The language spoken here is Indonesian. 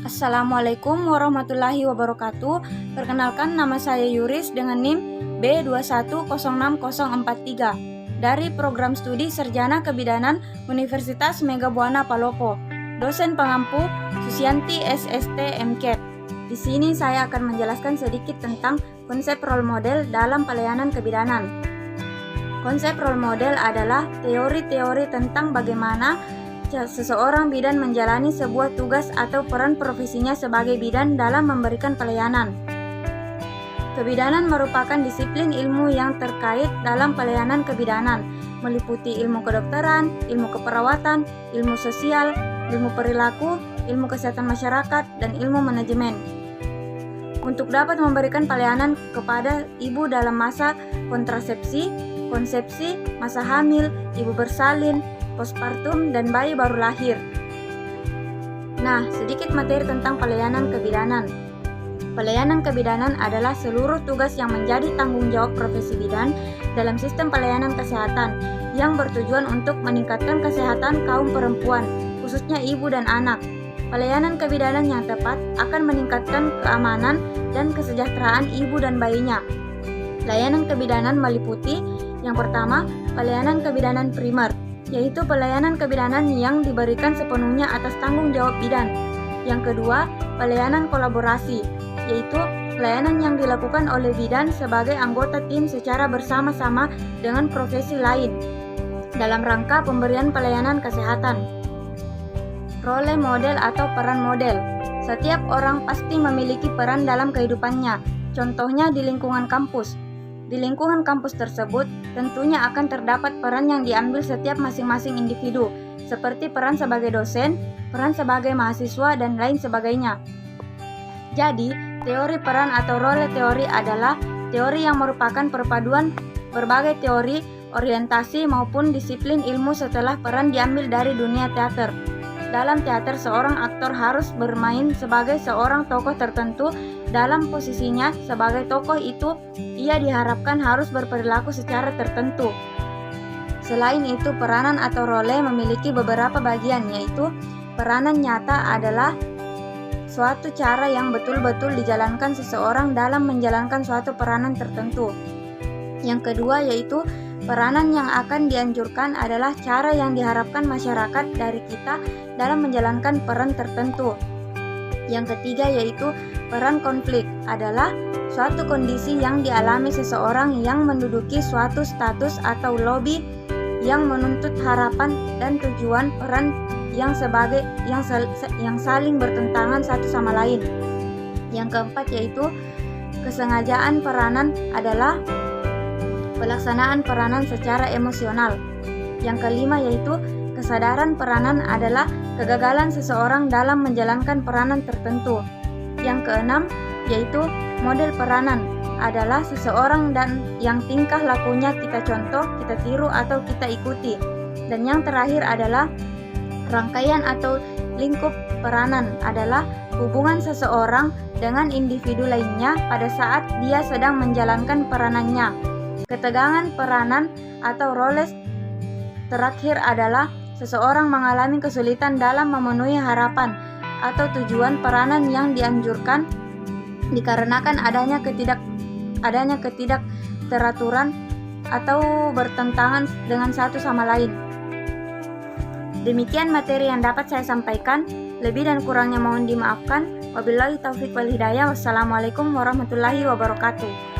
Assalamualaikum warahmatullahi wabarakatuh. Perkenalkan, nama saya Yuris dengan NIM B21060043 dari Program Studi Sarjana Kebidanan Universitas Megabuana Palopo. Dosen pengampu Susianti SST MKEP. Di sini saya akan menjelaskan sedikit tentang konsep role model dalam pelayanan kebidanan. Konsep role model adalah teori-teori tentang bagaimana seseorang bidan menjalani sebuah tugas atau peran profesinya sebagai bidan dalam memberikan pelayanan. Kebidanan merupakan disiplin ilmu yang terkait dalam pelayanan kebidanan, meliputi ilmu kedokteran, ilmu keperawatan, ilmu sosial, ilmu perilaku, ilmu kesehatan masyarakat, dan ilmu manajemen. Untuk dapat memberikan pelayanan kepada ibu dalam masa kontrasepsi, konsepsi, masa hamil, ibu bersalin, postpartum, dan bayi baru lahir. Nah, sedikit materi tentang pelayanan kebidanan. Pelayanan kebidanan adalah seluruh tugas yang menjadi tanggung jawab profesi bidan dalam sistem pelayanan kesehatan yang bertujuan untuk meningkatkan kesehatan kaum perempuan, khususnya ibu dan anak. Pelayanan kebidanan yang tepat akan meningkatkan keamanan dan kesejahteraan ibu dan bayinya. Layanan kebidanan meliputi yang pertama, pelayanan kebidanan primer, yaitu pelayanan kebidanan yang diberikan sepenuhnya atas tanggung jawab bidan. Yang kedua, pelayanan kolaborasi, yaitu pelayanan yang dilakukan oleh bidan sebagai anggota tim secara bersama-sama dengan profesi lain dalam rangka pemberian pelayanan kesehatan. Role model atau peran model. Setiap orang pasti memiliki peran dalam kehidupannya, contohnya di lingkungan kampus. Di lingkungan kampus tersebut, tentunya akan terdapat peran yang diambil setiap masing-masing individu, seperti peran sebagai dosen, peran sebagai mahasiswa, dan lain sebagainya. Jadi, teori peran atau role teori adalah teori yang merupakan perpaduan berbagai teori, orientasi, maupun disiplin ilmu setelah peran diambil dari dunia teater. Dalam teater, seorang aktor harus bermain sebagai seorang tokoh tertentu. Dalam posisinya sebagai tokoh itu, ia diharapkan harus berperilaku secara tertentu. Selain itu, peranan atau role memiliki beberapa bagian, yaitu peranan nyata adalah suatu cara yang betul-betul dijalankan seseorang dalam menjalankan suatu peranan tertentu. Yang kedua yaitu peranan yang akan dianjurkan adalah cara yang diharapkan masyarakat dari kita dalam menjalankan peran tertentu. Yang ketiga yaitu peran konflik adalah suatu kondisi yang dialami seseorang yang menduduki suatu status atau lobby yang menuntut harapan dan tujuan peran yang saling bertentangan satu sama lain. Yang keempat yaitu kesengajaan peranan adalah pelaksanaan peranan secara emosional. Yang kelima yaitu kesadaran peranan adalah kegagalan seseorang dalam menjalankan peranan tertentu. Yang keenam yaitu model peranan adalah seseorang dan yang tingkah lakunya kita contoh, kita tiru atau kita ikuti. Dan yang terakhir adalah rangkaian atau lingkup peranan adalah hubungan seseorang dengan individu lainnya pada saat dia sedang menjalankan peranannya. Ketegangan peranan atau roles terakhir adalah seseorang mengalami kesulitan dalam memenuhi harapan atau tujuan peranan yang dianjurkan dikarenakan adanya ketidakteraturan atau bertentangan dengan satu sama lain. Demikian materi yang dapat saya sampaikan. Lebih dan kurangnya mohon dimaafkan. Wabillahi taufiq wal hidayah. Wassalamualaikum warahmatullahi wabarakatuh.